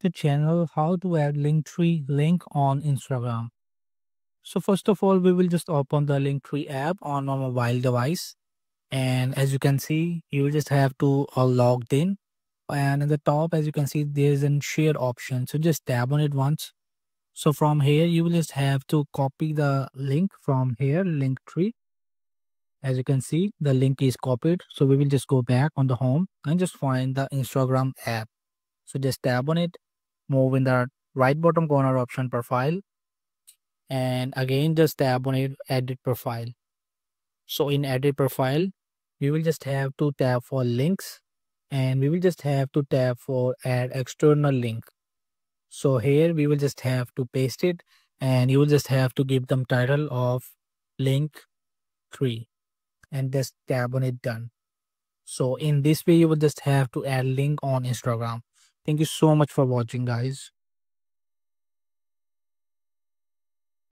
The channel how to add Linktree link on Instagram. So first of all, we will just open the Linktree app on our mobile device. And as you can see, you will just have to logged in. And at the top, as you can see, there's a share option. So just tap on it once. So from here, you will just have to copy the link from here, Linktree. As you can see, the link is copied. So we will just go back on the home and just find the Instagram app. So just tap on it, move in the right bottom corner option profile, and again just tap on it, edit profile. So in edit profile, we will just have to tap for links, and we will just have to tap for add external link. So here we will just have to paste it, and you will just have to give them title of link 3 and just tap on it, done. So in this way, you will just have to add link on Instagram. Thank you so much for watching, guys.